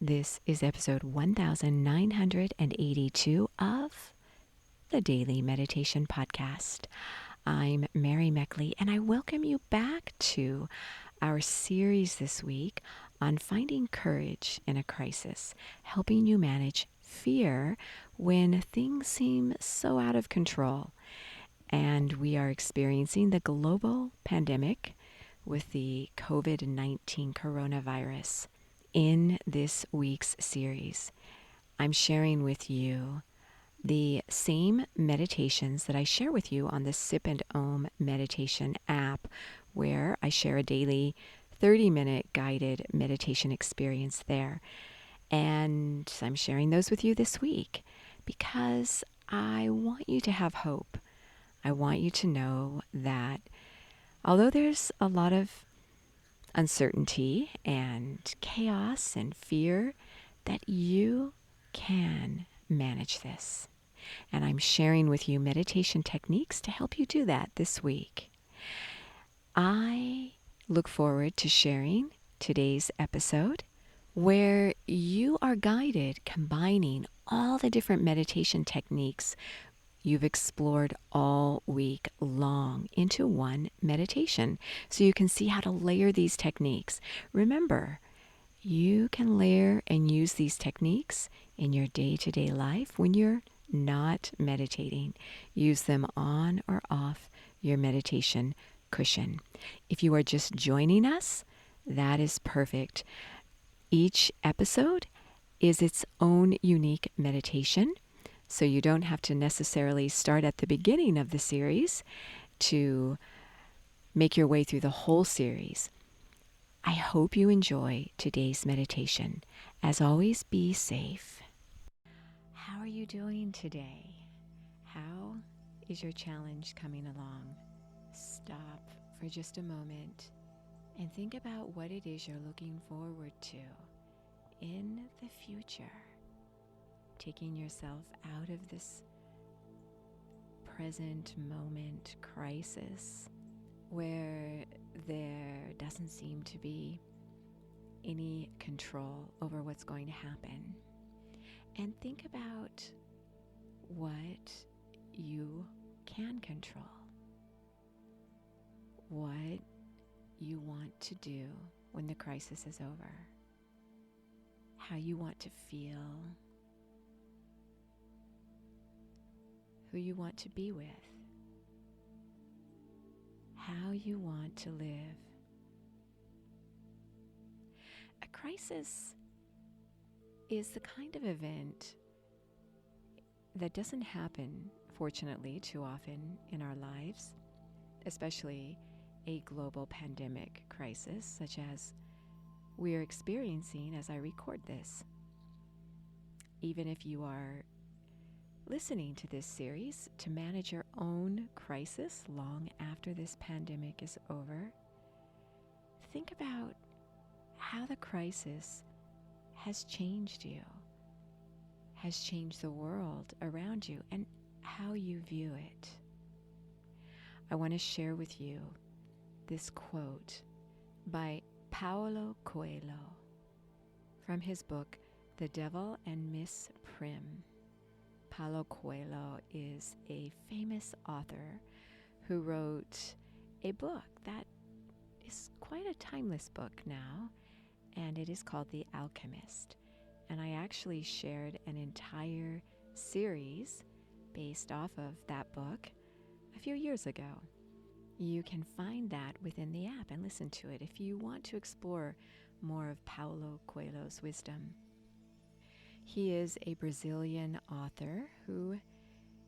This is episode 1982 of the Daily Meditation Podcast. I'm Mary Meckley, and I welcome you back to our series this week on finding courage in a crisis, helping you manage fear when things seem so out of control. And we are experiencing the global pandemic with the COVID-19 coronavirus. In this week's series, I'm sharing with you the same meditations that I share with you on the Sip and Om meditation app, where I share a daily 30-minute guided meditation experience there. And I'm sharing those with you this week because I want you to have hope. I want you to know that although there's a lot of uncertainty and chaos and fear, that you can manage this. And I'm sharing with you meditation techniques to help you do that this week. I look forward to sharing today's episode where you are guided combining all the different meditation techniques you've explored all week long into one meditation, so you can see how to layer these techniques. Remember, you can layer and use these techniques in your day-to-day life when you're not meditating. Use them on or off your meditation cushion. If you are just joining us, that is perfect. Each episode is its own unique meditation, so you don't have to necessarily start at the beginning of the series to make your way through the whole series. I hope you enjoy today's meditation. As always, be safe. How are you doing today? How is your challenge coming along? Stop for just a moment and think about what it is you're looking forward to in the future. Taking yourself out of this present moment crisis where there doesn't seem to be any control over what's going to happen. And think about what you can control, what you want to do when the crisis is over, how you want to feel, who you want to be with, how you want to live. A crisis is the kind of event that doesn't happen, fortunately, too often in our lives, especially a global pandemic crisis such as we are experiencing as I record this. Even if you are listening to this series to manage your own crisis long after this pandemic is over, think about how the crisis has changed you, has changed the world around you, and how you view it. I want to share with you this quote by Paulo Coelho from his book, The Devil and Miss Prim. Paulo Coelho is a famous author who wrote a book that is quite a timeless book now, and it is called The Alchemist. And I actually shared an entire series based off of that book a few years ago. You can find that within the app and listen to it if you want to explore more of Paulo Coelho's wisdom. He is a Brazilian author who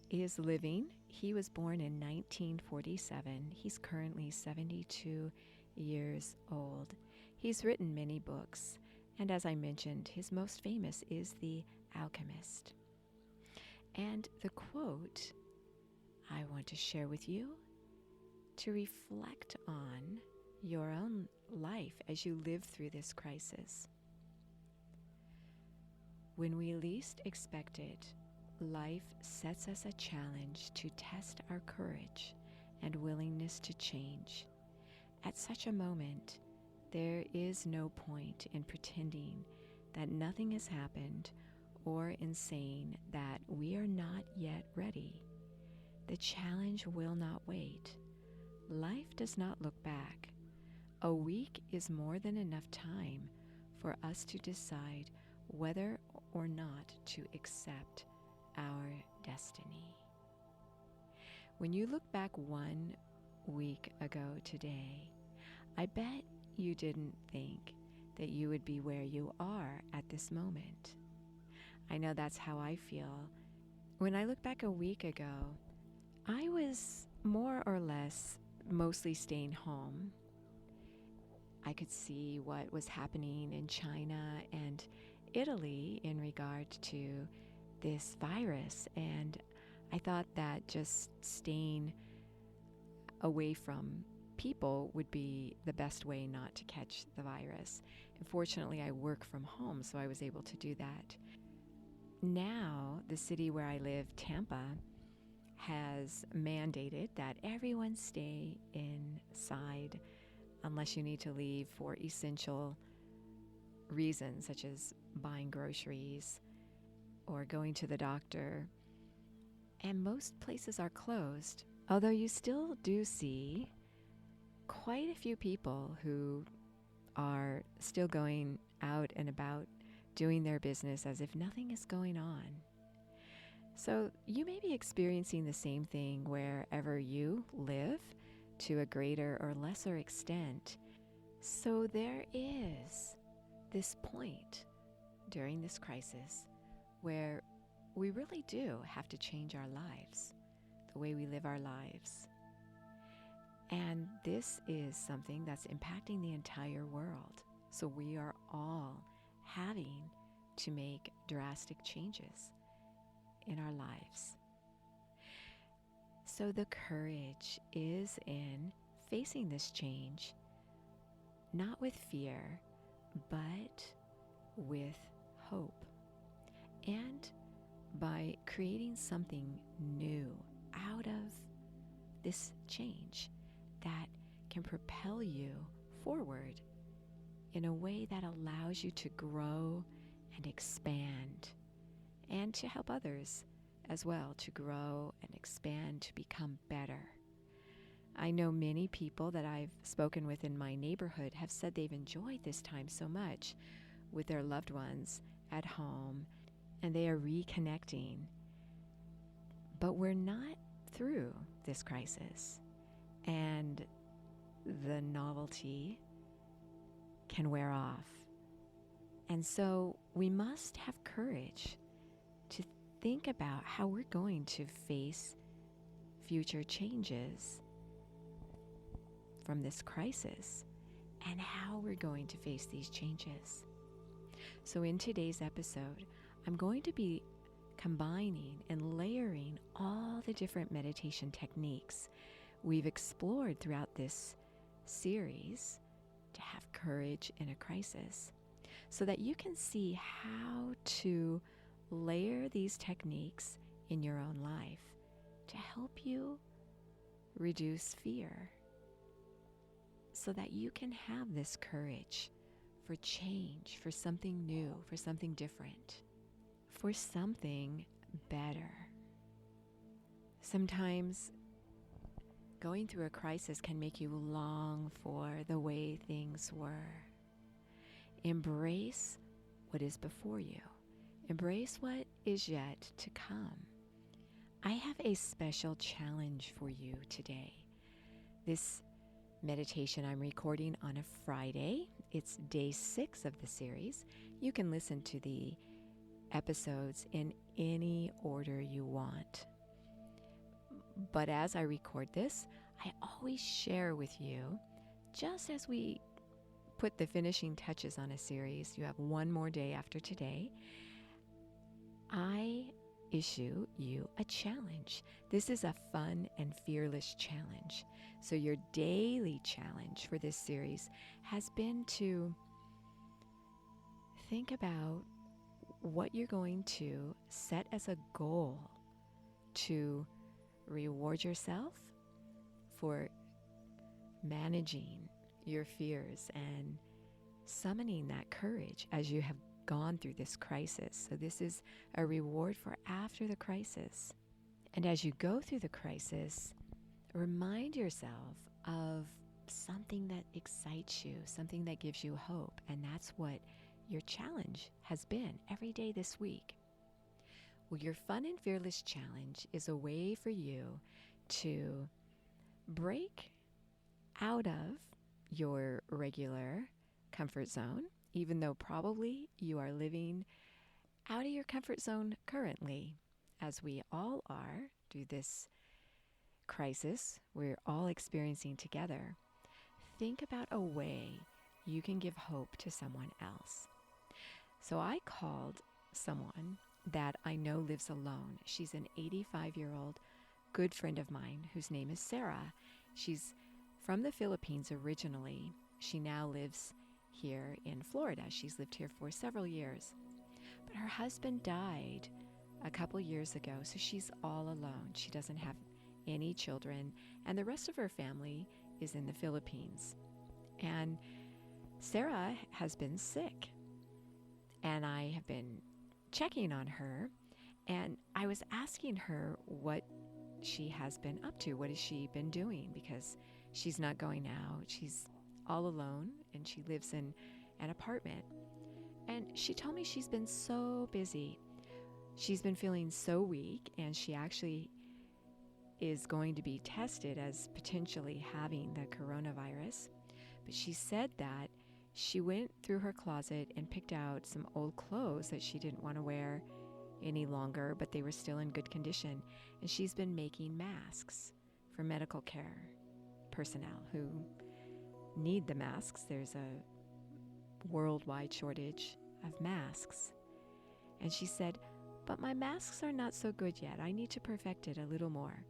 is living. He was born in 1947. He's currently 72 years old. He's written many books, and as I mentioned, his most famous is The Alchemist. And the quote I want to share with you to reflect on your own life as you live through this crisis. When we least expect it, life sets us a challenge to test our courage and willingness to change. At such a moment, there is no point in pretending that nothing has happened, or in saying that we are not yet ready. The challenge will not wait. Life does not look back. A week is more than enough time for us to decide whether or not to accept our destiny. When you look back 1 week ago today, I bet you didn't think that you would be where you are at this moment. I know that's how I feel. When I look back a week ago, I was more or less mostly staying home. I could see what was happening in China and Italy in regard to this virus, and I thought that just staying away from people would be the best way not to catch the virus. And fortunately, I work from home, so I was able to do that. Now, the city where I live, Tampa, has mandated that everyone stay inside unless you need to leave for essential reasons, such as buying groceries or going to the doctor. And most places are closed, although you still do see quite a few people who are still going out and about doing their business as if nothing is going on. So you may be experiencing the same thing wherever you live to a greater or lesser extent. So there is this point during this crisis where we really do have to change our lives, the way we live our lives. And this is something that's impacting the entire world. So we are all having to make drastic changes in our lives. So the courage is in facing this change, not with fear, but with hope. And by creating something new out of this change that can propel you forward in a way that allows you to grow and expand, and to help others as well to grow and expand, to become better. I know many people that I've spoken with in my neighborhood have said they've enjoyed this time so much with their loved ones at home, and they are reconnecting. But we're not through this crisis, and the novelty can wear off. And so we must have courage to think about how we're going to face future changes from this crisis and how we're going to face these changes. So in today's episode, I'm going to be combining and layering all the different meditation techniques we've explored throughout this series to have courage in a crisis, so that you can see how to layer these techniques in your own life to help you reduce fear, so that you can have this courage for change, for something new, for something different, for something better. Sometimes going through a crisis can make you long for the way things were. Embrace what is before you. Embrace what is yet to come. I have a special challenge for you today. This meditation I'm recording on a Friday. It's day 6 of the series. You can listen to the episodes in any order you want. But as I record this, I always share with you, just as we put the finishing touches on a series, you have one more day after today, I issue you a challenge. This is a fun and fearless challenge. So your daily challenge for this series has been to think about what you're going to set as a goal to reward yourself for managing your fears and summoning that courage as you have gone through this crisis. So this is a reward for after the crisis. And as you go through the crisis, remind yourself of something that excites you, something that gives you hope. And that's what your challenge has been every day this week. Well, your Fun and Fearless Challenge is a way for you to break out of your regular comfort zone, even though probably you are living out of your comfort zone currently, as we all are through this crisis we're all experiencing together. Think about a way you can give hope to someone else. So I called someone that I know lives alone. She's an 85-year-old good friend of mine whose name is Sarah. She's from the Philippines originally. She now lives here in Florida. She's lived here for several years. But her husband died a couple years ago, so she's all alone. She doesn't have any children, and the rest of her family is in the Philippines. And Sarah has been sick, and I have been checking on her, and I was asking her what she has been up to. What has she been doing? Because she's not going out. She's all alone, and she lives in an apartment. And she told me she's been so busy. She's been feeling so weak, and she actually is going to be tested as potentially having the coronavirus. But she said that she went through her closet and picked out some old clothes that she didn't want to wear any longer, but they were still in good condition. And she's been making masks for medical care personnel who need the masks. There's a worldwide shortage of masks. And she said, but my masks are not so good yet. I need to perfect it a little more.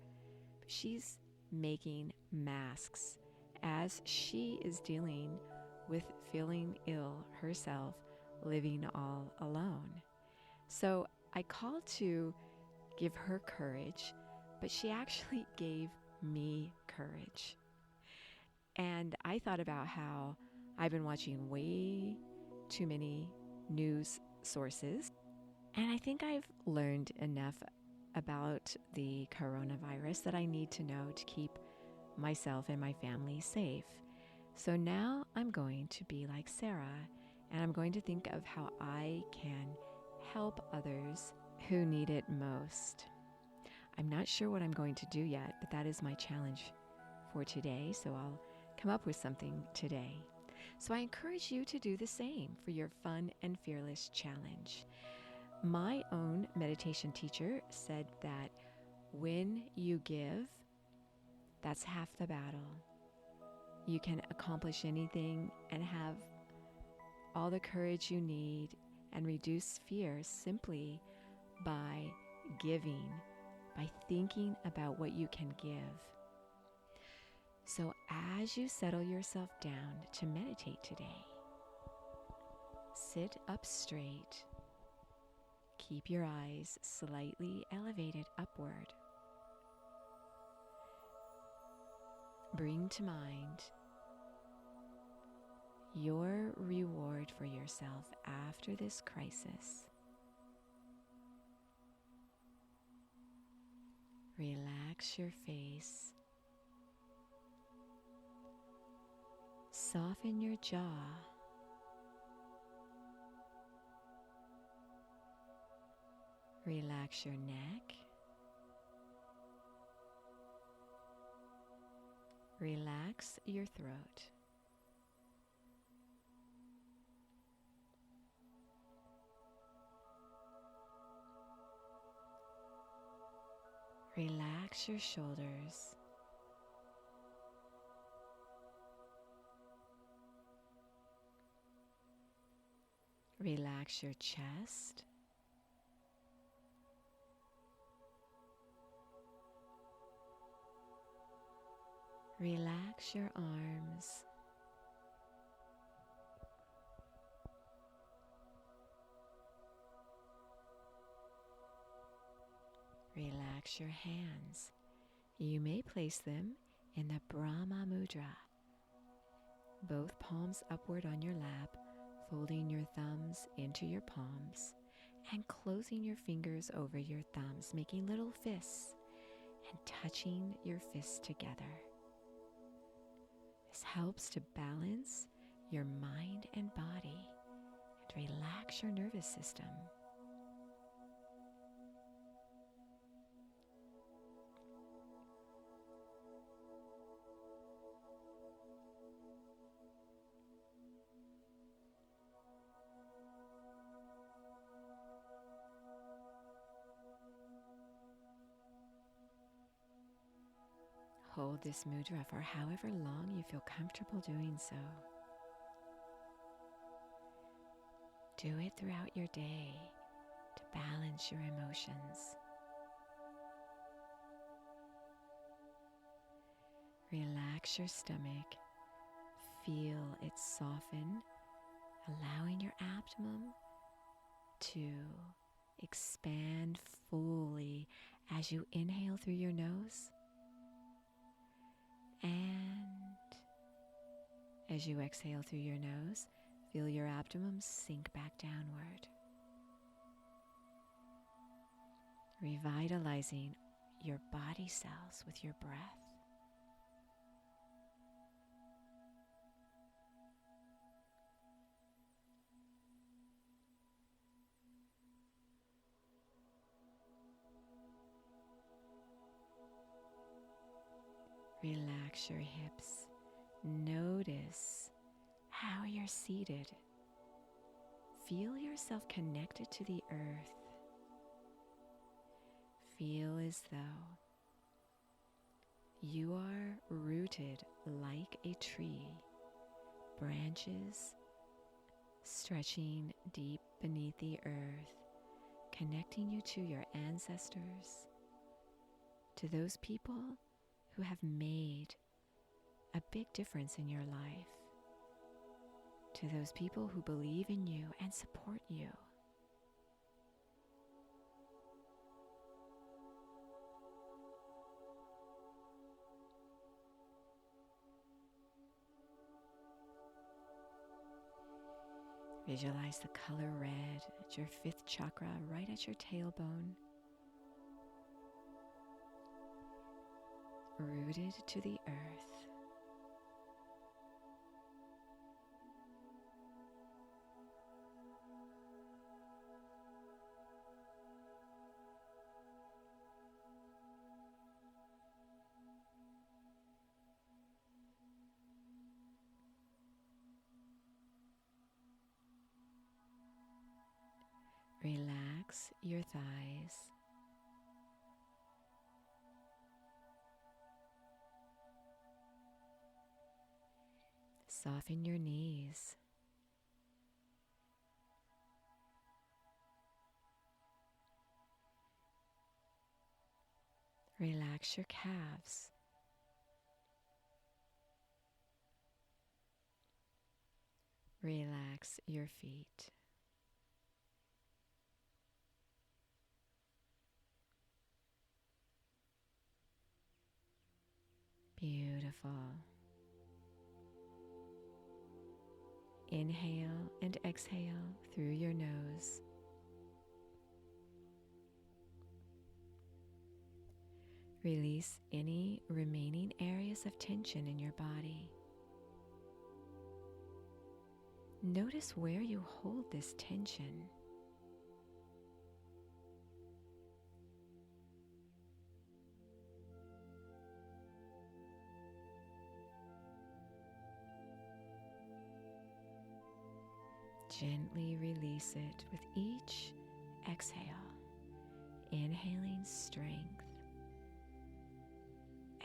She's making masks as she is dealing with feeling ill herself, living all alone. So I called to give her courage, but she actually gave me courage. And I thought about how I've been watching way too many news sources, and I think I've learned enough about the coronavirus that I need to know to keep myself and my family safe. So now I'm going to be like Sarah, and I'm going to think of how I can help others who need it most. I'm not sure what I'm going to do yet, but that is my challenge for today, so I'll come up with something today. So I encourage you to do the same for your Fun and Fearless Challenge. My own meditation teacher said that when you give, that's half the battle. You can accomplish anything and have all the courage you need and reduce fear simply by giving, by thinking about what you can give. So as you settle yourself down to meditate today, sit up straight. Keep your eyes slightly elevated upward. Bring to mind your reward for yourself after this crisis. Relax your face. Soften your jaw. Relax your neck. Relax your throat. Relax your shoulders. Relax your chest. Relax your arms. Relax your hands. You may place them in the Brahma Mudra, both palms upward on your lap, folding your thumbs into your palms and closing your fingers over your thumbs, making little fists and touching your fists together. This helps to balance your mind and body and relax your nervous system. Hold this mudra for however long you feel comfortable doing so. Do it throughout your day to balance your emotions. Relax your stomach. Feel it soften, allowing your abdomen to expand fully as you inhale through your nose. And as you exhale through your nose, feel your abdomen sink back downward, revitalizing your body cells with your breath. Relax your hips. Notice how you're seated. Feel yourself connected to the earth. Feel as though you are rooted like a tree, branches stretching deep beneath the earth, connecting you to your ancestors, to those people who have made a big difference in your life, to those people who believe in you and support you. Visualize the color red at your 5th chakra, right at your tailbone, rooted to the earth. Relax your thighs. Soften your knees. Relax your calves. Relax your feet. Beautiful. Inhale and exhale through your nose. Release any remaining areas of tension in your body. Notice where you hold this tension. Gently release it with each exhale. Inhaling strength.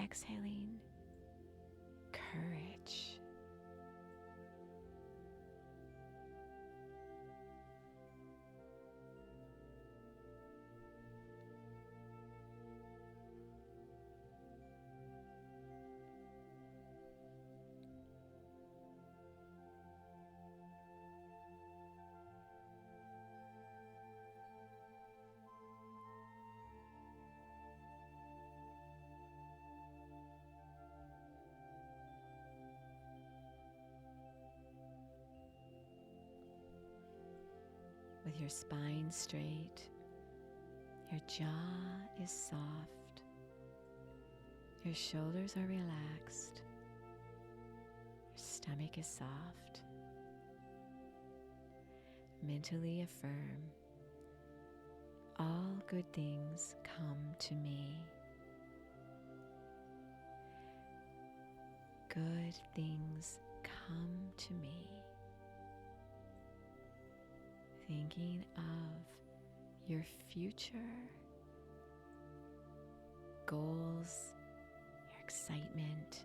Exhaling courage. with your spine straight. Your jaw is soft. Your shoulders are relaxed. Your stomach is soft. Mentally affirm, all good things come to me. Good things come to me. Thinking of your future, goals, your excitement,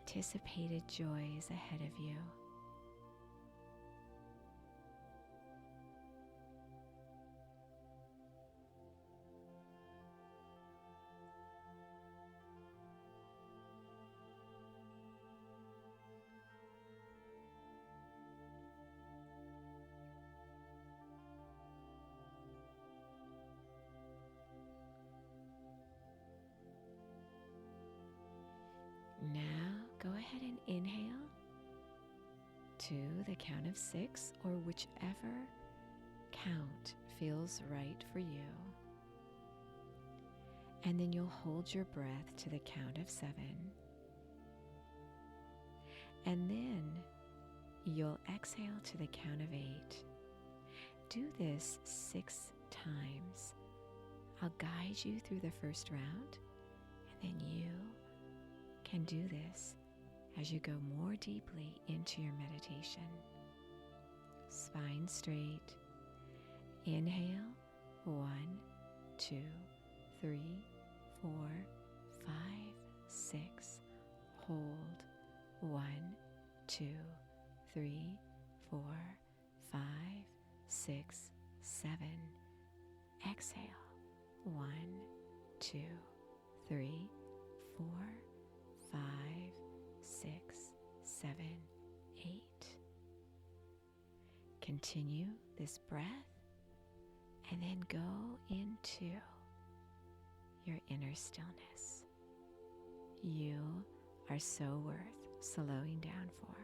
anticipated joys ahead of you. Now go ahead and inhale to the count of 6, or whichever count feels right for you. And then you'll hold your breath to the count of 7. And then you'll exhale to the count of 8. Do this 6 times. I'll guide you through the first round, and then you can do this as you go more deeply into your meditation. Spine straight. Inhale, 1, 2, 3, 4, 5, 6. Hold, 1, 2, 3, 4, 5, 6, 7. Exhale, 1, 2, 3, 4, 5, 6, 7, 8. Continue this breath and then go into your inner stillness. You are so worth slowing down for.